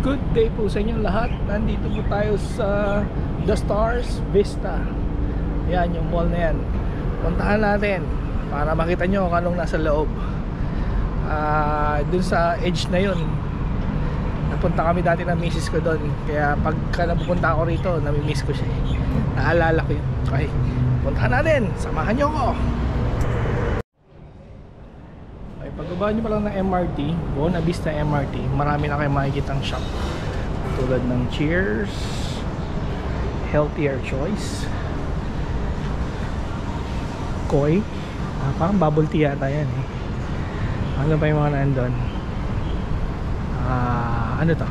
Good day po sa inyong lahat. Nandito po tayo sa The Stars Vista. Yan yung mall na yan. Puntahan natin para makita nyo kung anong nasa loob. Dun sa edge na yun, napunta kami dati ng misis ko doon. Kaya pagka napupunta ako rito, namimiss ko siya. Naalala ko yun. Okay, puntahan natin. Samahan nyo ko. Pagbaba nyo pa lang ng MRT, Buona Vista MRT, marami na kayo makikitang shop tulad ng Cheers, Healthier Choice, Koi, parang bubble tea yata yan eh. Ano pa yung mga nandun? Ano to?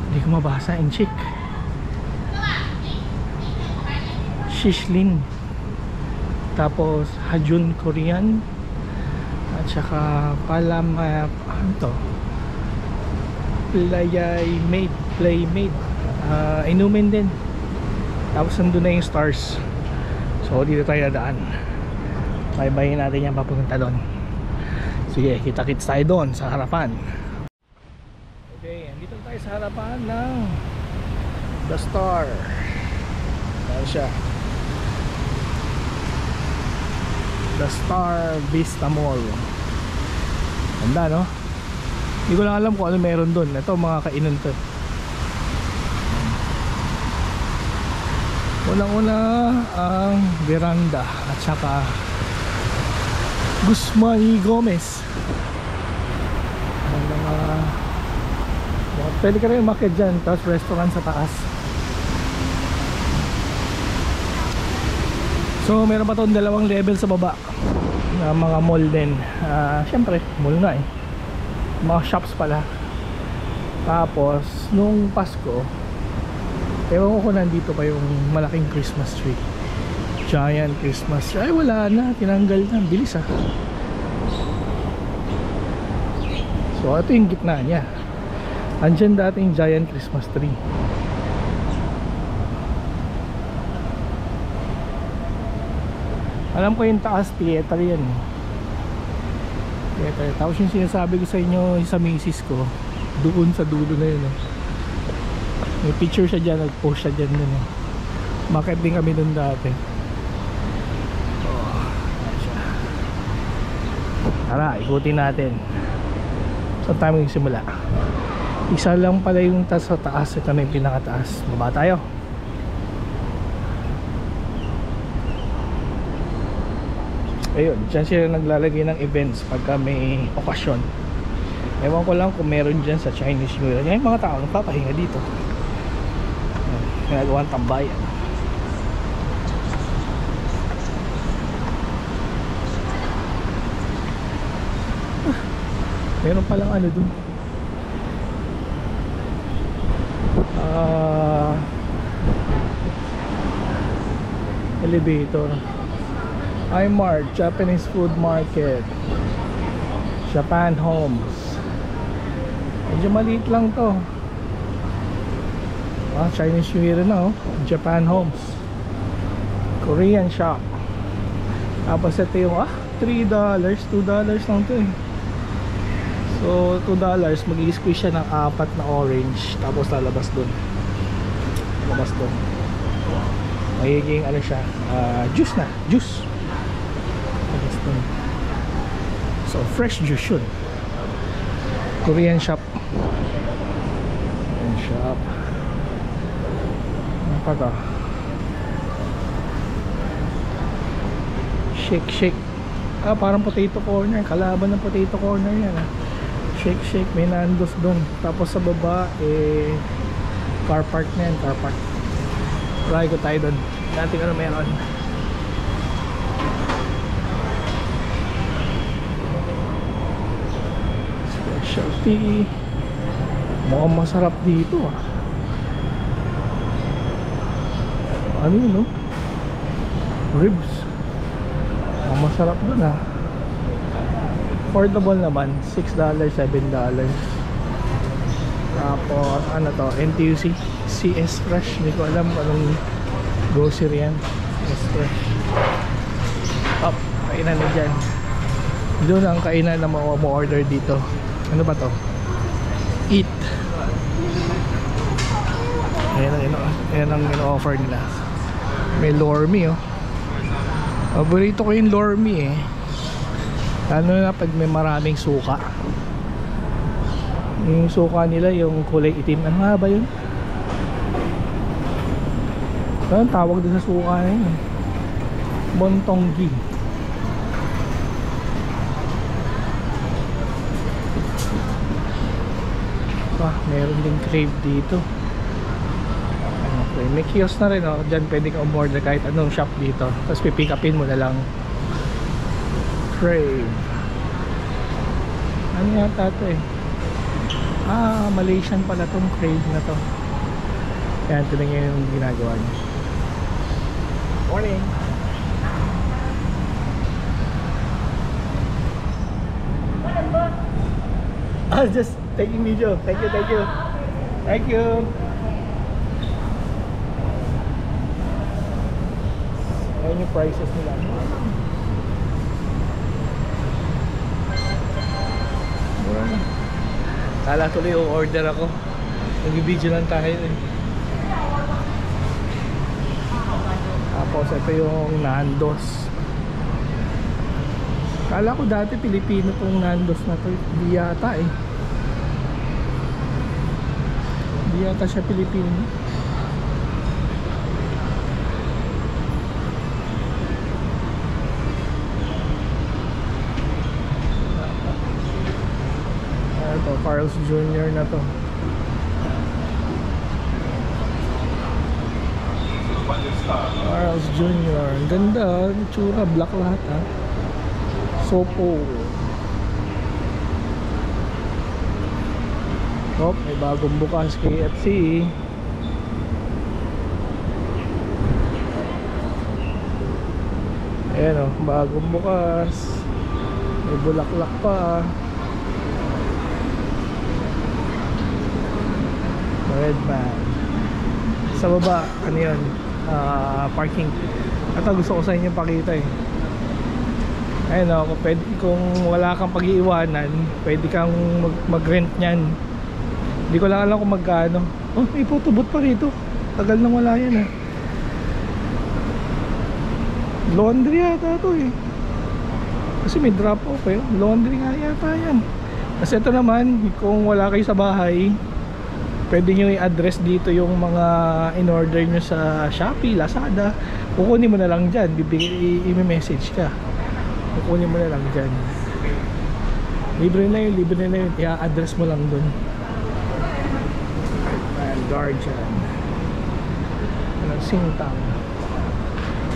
Hindi ko mabasa. Inchik Shishlin, tapos Hajun Korean, at saka Palamap, ano to? Playmade, inumin din. Tapos nandun na yung Stars. So dito tayo dadaan. Baybayin natin yan papunta doon. Sige, kita-kits tayo doon sa harapan. Okay, andito tayo sa harapan ng The Star. Ayan siya, The Star Vista Mall. Ganda, no? Hindi ko lang alam kung ano meron doon. Ito mga kainan to. Unang-una ang veranda at saka Guzman y Gomez. Pwede ka rin umakyat dyan. Tapos restaurant sa taas. So meron pa itong dalawang level sa baba na mga mall din. Syempre mall nga eh, mga shops pala. Tapos nung Pasko, ewan ko kung nandito pa yung malaking Christmas tree, giant Christmas tree. Ay wala na, tinanggal na, bilis ah. So ito yung gitna nya. Andyan dating giant Christmas tree. Alam ko yung taas, theater yan. Theater. Tapos yung sinasabi ko sa inyo, sa misis ko, doon sa dulo na yun. May picture siya dyan, nag-post siya dyan. Makit din kami doon dati. Tara, ikutin natin. Saan tayo magsimula? Isa lang pala yung sa taas. Ito na yung pinakataas. Baba tayo. Ayun, dyan sila naglalagay ng events pagka may okasyon. Ewan ko lang kung meron dyan sa Chinese New Year. Yung mga tao nagpapahinga dito, ginagawang tambayan. Meron palang ano dun, elevator. iMart, Japanese food market, Japan Homes. Medyo maliit lang to. Chinese New Year na, oh. Japan Homes, Korean shop. Tapos ito yung $3, $2 lang to eh. So $2, mag-i-squeeze siya ng 4 na orange. Tapos lalabas dun. Labas dun. Magiging ano siya, juice na, juice. So fresh juice yun. Korean shop. Korean shop. Ano pa to? Shake. Parang potato corner. Kalaban ng potato corner yan. Shake. May Nando's doon. Tapos sa baba car park na yan. Car park. Try ko tayo doon. Natin ano meron. Specialty. Mukhang masarap dito ah. Ano yun, no? Ribs. Mukhang masarap dun ah. Affordable naman, $6, $7. Tapos ano to, NTUC CS Fresh. Hindi ko alam anong grocery yan. CS Fresh. Kainan na dyan. Doon ang kainan na mo-order dito. Ano ba to? Eat. Ayan ang ino-offer nila. May lormy oh. Paborito ko yung lormy eh. Lalo na pag may maraming suka. Yung suka nila yung kulay itim. Ano nga ba yun? Anong tawag din sa suka na yun? Bontonggi. Meron din crave dito. Okay, may kiosk na rin oh. Diyan pwede ka umorder kahit anong shop dito. Tapos pipick upin mo na lang. Crave. Ano yata ito eh? Malaysian pala tong crave na to. Yan, tignan nyo yung ginagawa niya. Morning! Just taking video. Thank you. Thank you. Ayan yung prices nila. Mura na. Kala tuloy o-order ako. Nag-video lang tayo eh. Tapos ito yung Nandos. Kala ko dati Pilipino tong Nandos na to. Hindi yata eh. Hindi yata siya Pilipino. Ito, Carl's Jr. na to. Carl's Jr. Ang ganda, tsura, black lahat ha. Sopo. Oh, may bagong bukas KFC. Ayan o, bagong bukas. May bulaklak pa. Redman. Sa baba, ano yun? Parking. Ito gusto ko sa inyo pakita eh. Ayun o, kung wala kang pag-iiwanan, pwede kang mag-rent nyan. Hindi ko lang alam kung magkano. Oh, may photobooth pa rito. Tagal nang wala yan eh. Laundry yata ito eh. Kasi may drop off eh. Laundry nga yata yan. Kasi ito naman, kung wala kayo sa bahay, pwede nyo i-address dito yung mga in-order nyo sa Shopee, Lazada. Kukunin mo na lang dyan. I-message ka. Kukunin mo na lang dyan. Libre na yun. I-address mo lang dun. Guardian. Singtang.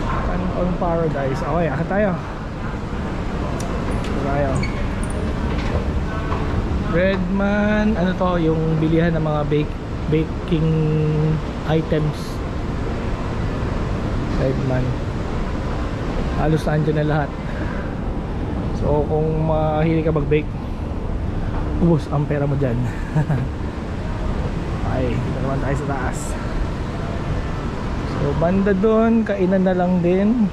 Canton Paradise. Okay, akit tayo. Redman. Ano to? Yung bilihan ng mga baking items. Redman. Halos nandiyan na lahat. So kung mahilig ka mag-bake, ubos ang pera mo dyan. Ay, dito naman tayo sa taas. So banda doon, kainan na lang din.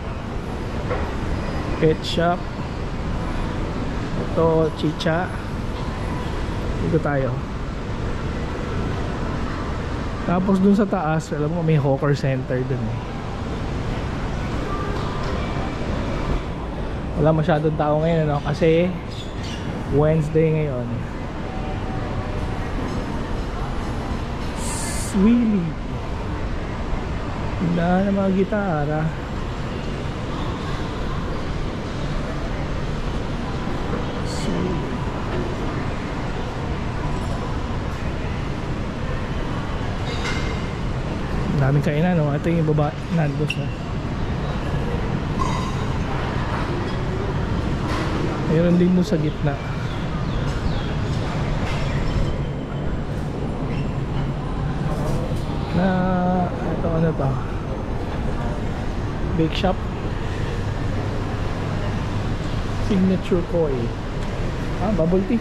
Pet shop. Ito, chicha. Dito tayo. Tapos dun sa taas, alam mo may hawker center dun eh. Wala masyadong tao ngayon ano? Kasi Wednesday ngayon. Swilly. Wala na mga gitara. Swilly. Daming kainan no? Ito yung baba Nandos na. Meron din mo sa gitna. Na ito ano to? Bake shop. Signature Koi. Bubble tea.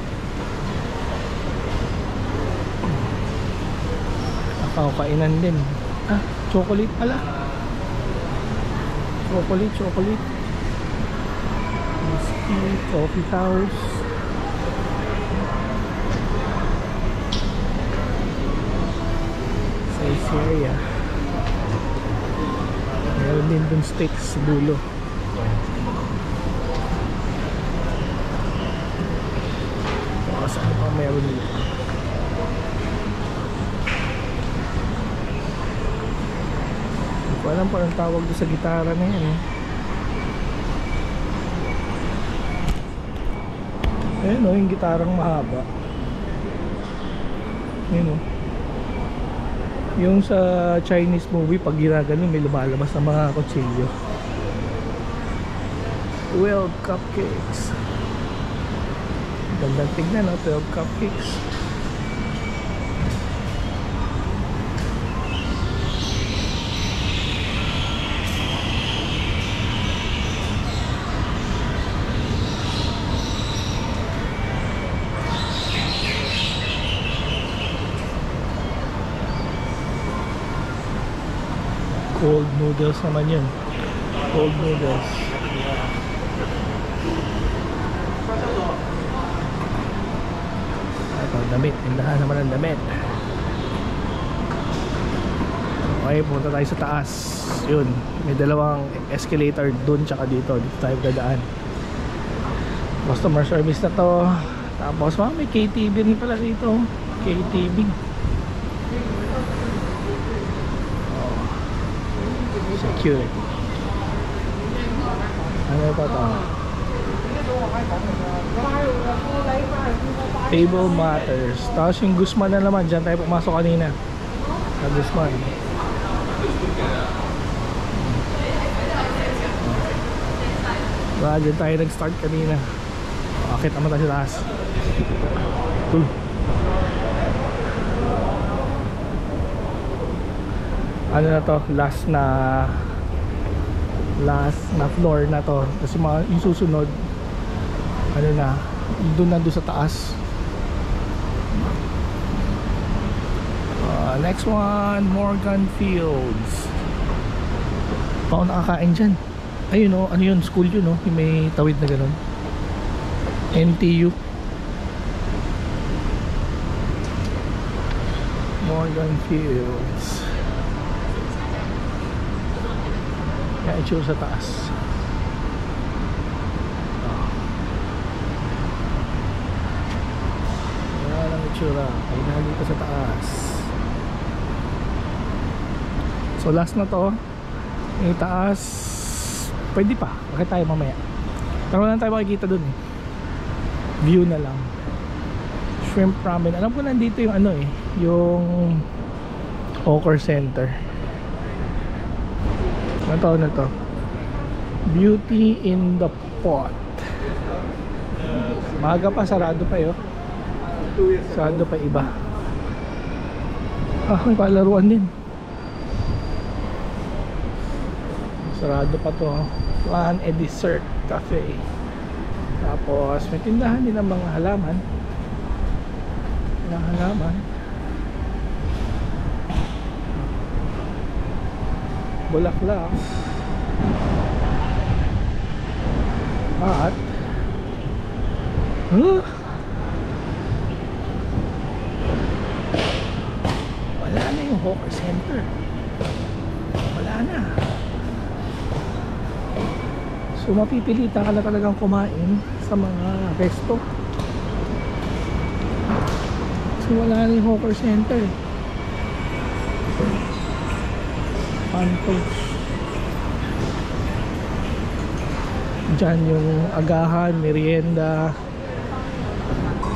Kainan din. Chocolate pala. Chocolate. Whiskey Coffee House. Sa area. Meron din dun steaks sa dulo. Saan pa meron dito? Hindi ko alam pa ang tawag doon sa gitara na yan eh. Ayun o, yung gitarang mahaba. Ayun o. Yung sa Chinese movie, pag ginagano may lumalabas ng mga kutsilyo. 12 cupcakes. Gandang tignan, no? 12 cupcakes. Cold noodles naman yun. Cold noodles. Damit, tindahan naman ng damit. Okay, punta tayo sa taas. Yun, may dalawang escalator dun tsaka dito. Dito tayo dadaan. Customer service na to. Tapos may KTV rin pala dito. KTV. Security. Ano pa to? Table matters. Tapos yung Guzman na naman, dyan tayo pumasok kanina sa Guzman. Dyan tayo nag-start kanina. Akit naman tayo sa taas. Ano na to? Last na floor na to. Kasi yung susunod ano na, doon sa taas. Next one, Morgan Fields. Paano nakakain dyan? Ayun o, ano yun, school yun o, yung may tawid na gano'n. NTU. Morgan Fields. Kaya itsura sa taas. Yan ang itsura. Ay nalito sa taas. So last na to. Yung taas pwede pa, bakit tayo mamaya. Pero wala tayo makikita dun eh. View na lang. Shrimp ramen. Alam ko nandito yung ano eh, yung Hawker Center. Ano na to? Beauty in the Pot. Maga pa, sarado pa yun. Sarado pa iba. May palaruan din. Sarado pa to. Flan and Dessert Cafe. Tapos may tindahan din ng mga halaman. Bulaklak. At wala na yung Hawker Center. Wala na. So mapipilitan ka na talagang kumain sa mga resto. So wala na yung Hawker Center. Pantos. Diyan yung agahan, merienda.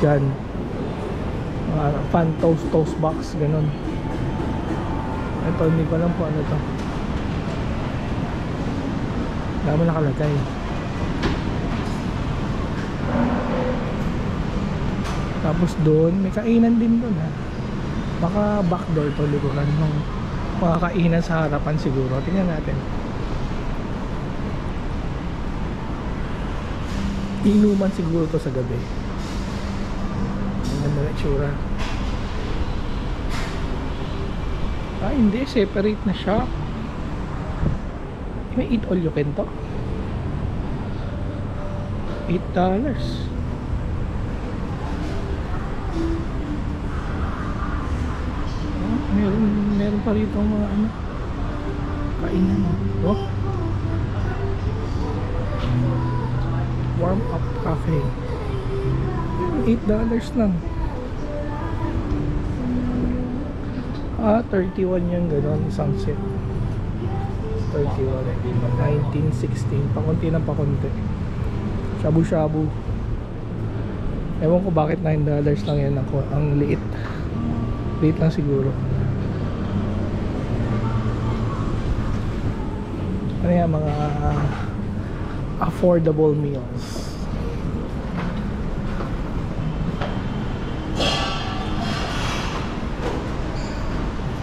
Diyan fan toast box, ganun. Ito hindi ko alam po ano to. Dami nakalagay. Tapos doon may kainan din doon ha. Baka backdoor to, likuran ng mga kainan sa harapan siguro. Tingnan natin. Inuman siguro to sa gabi. Ang ganda na itsura. Hindi, separate na shop. May eat all you can to. $8. Meron pa rito mga ano, kainan. Oh, warm up cafe, $8 lang. 31 yung gano'n, sunset. 31, 1916, pakunti ng pakunti. Shabu-shabu. Ewan ko bakit $9 lang yan ako. Ang liit. Liit lang siguro. Ano yan, mga affordable meals.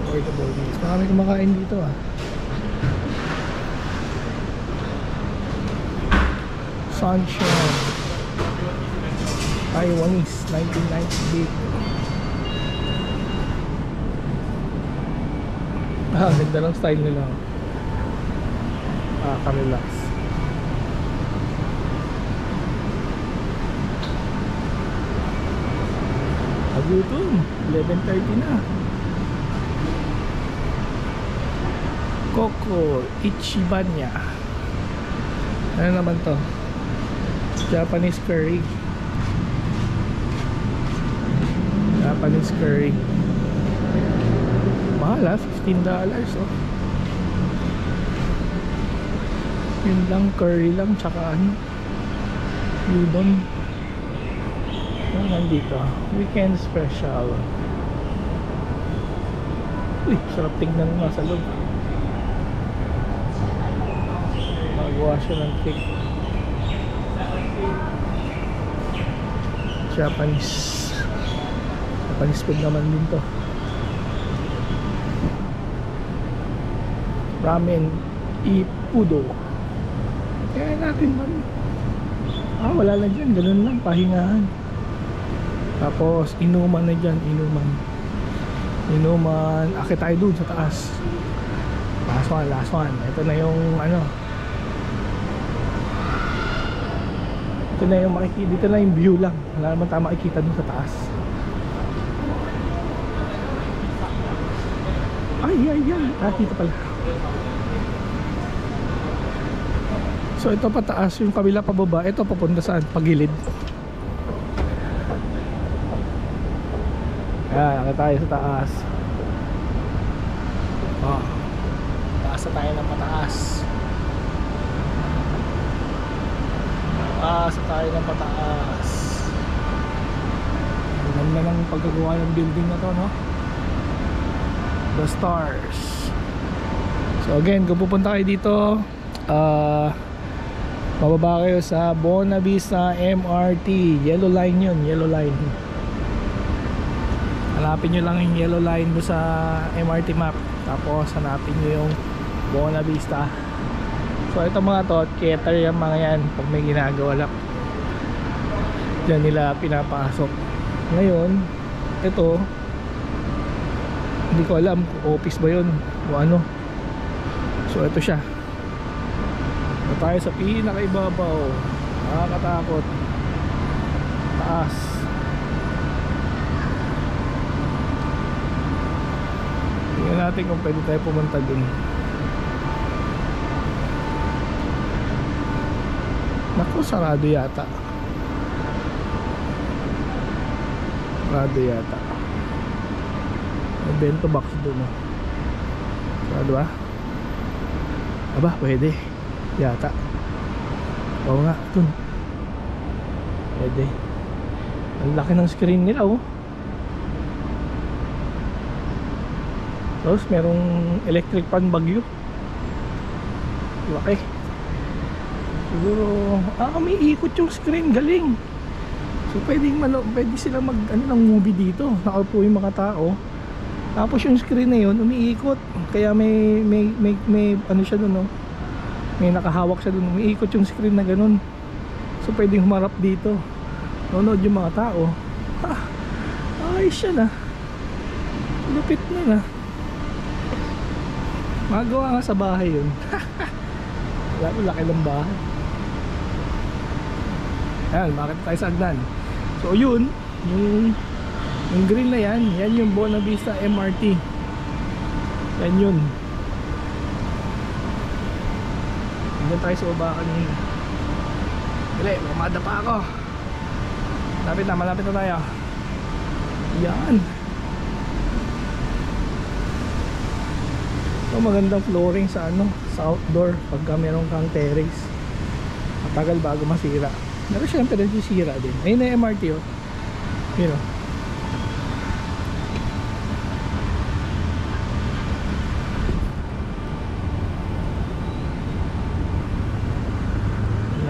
Affordable meals. Marami kumakain dito ah. Sunshine Taiwanese 1998. Ganda ng style nila. Relax. Agutom 11:30 na. Coco Ichibanya. Ano naman to? Japanese curry. Japanese curry. Mahal $15 oh. Yun lang, curry lang, tsaka ano, udon. Ano nandito? Weekend special. Uy, sarap tignan nga sa loob. Magawa siya ng cake. Japanese food naman din to. Ramen Ippudo. Kaya natin man. Wala lang dyan, ganun lang, pahingahan. Tapos inuman na dyan, inuman. Akit tayo dun sa taas. Last one. Ito na yung ano, ito na yung makikita. Dito na yung view lang. Wala naman tayo makikita dun sa taas. Ay. Dito pala. So ito pataas, yung kabila pababa. Ito papunta saan? Pagilid. Ayan, tayo sa taas. Taas na tayo ng pataas. Ang ganda ng paggagawa ng building na to, no? The stars. So again, kung pupunta kayo dito, bababa kayo sa Buona Vista MRT. Yellow line yun, yellow line. Hanapin nyo lang yung yellow line do sa MRT map. Tapos hanapin nyo yung Buona Vista. So ito mga to, cater yung mga yan pag may ginagawa lang. Diyan nila pinapasok. Ngayon, ito, hindi ko alam kung office ba yun o ano. So ito siya. Tayo sa pinakaibabaw. Nakakatakot. Taas. Tingnan natin kung pwede tayo pumunta dun. Naku, sarado yata. May bento box dun. Sarado ba? Aba, pwede yata. Oo nga, dun pwede. Ang laki ng screen nila oh. Tapos merong electric fan bagyo. Laki. Siguro may ikot yung screen, galing. So pwede sila mag ng movie dito. Nakaupo yung mga tao. Tapos yung screen na yun umiikot. Kaya may ano siya doon, no? May nakahawak siya doon, umiikot yung screen na ganun. So pwedeng humarap dito, nanonood yung mga tao. Ayos siya na. Lupit na. Magawa nga sa bahay yun. Laki ng bahay. Ayan, makita tayo sa hagdan. So yun, yung green na yan, yan yung Buona Vista MRT. Yan yun. Hanggang tayo sa baba kanina. Dali, mamada pa ako. Malapit na tayo. Yan. So magandang flooring sa sa outdoor pagka meron kang terrace. Matagal bago masira. Pero syempre nagsisira din. Ayun na yung MRT oh. Yun oh.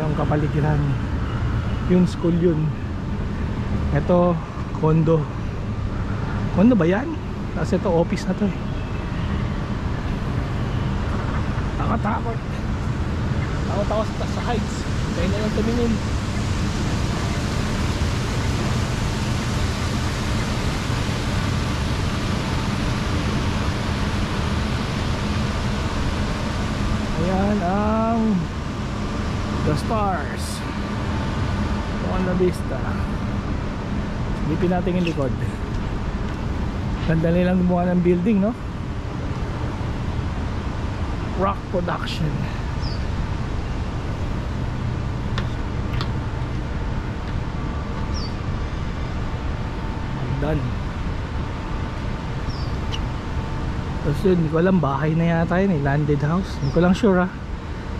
Yung kapaligiran. Yung school yun. Ito condo. Condo ba yan? Kasi ito office na to eh. Takot. Takot sa heights. Kaya na lang tumingin. Ayan ang The Stars Buona Vista. Silipin natin yung likod. Ganda nilang gumawa ng building, no? Rock Production. Done. Tapos yun, hindi ko alam, bahay na yata yun eh, landed house. Hindi ko lang sure ah.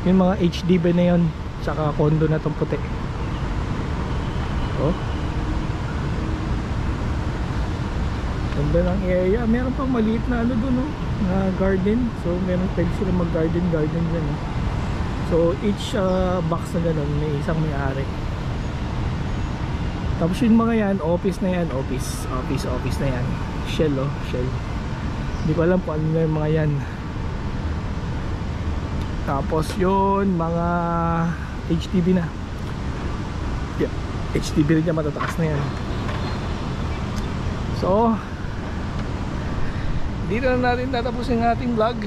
Yung mga HDB na yun, tsaka condo na tong puti. Oh, ganda ng area. Meron pang maliit na dun oh, na garden. So meron pwede sila mag garden dyan oh. So each box na ganun may isang may-ari. Tapos yung mga yan, office na yan. Office na yan. Shell oh, shell. Hindi ko alam kung ano na yung mga yan. Tapos yun, mga HDB na. Yeah, HDB rin yan, matataas na yan. So dito na natin tatapusin ang ating vlog.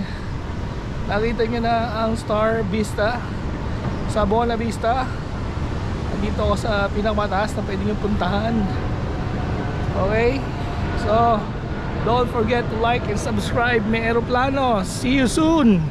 Nakita nyo na ang Star Vista sa Buona Vista. Dito ako sa pinakamataas na pwede nyo puntahan. Okay, so don't forget to like and subscribe. May eroplano. See you soon.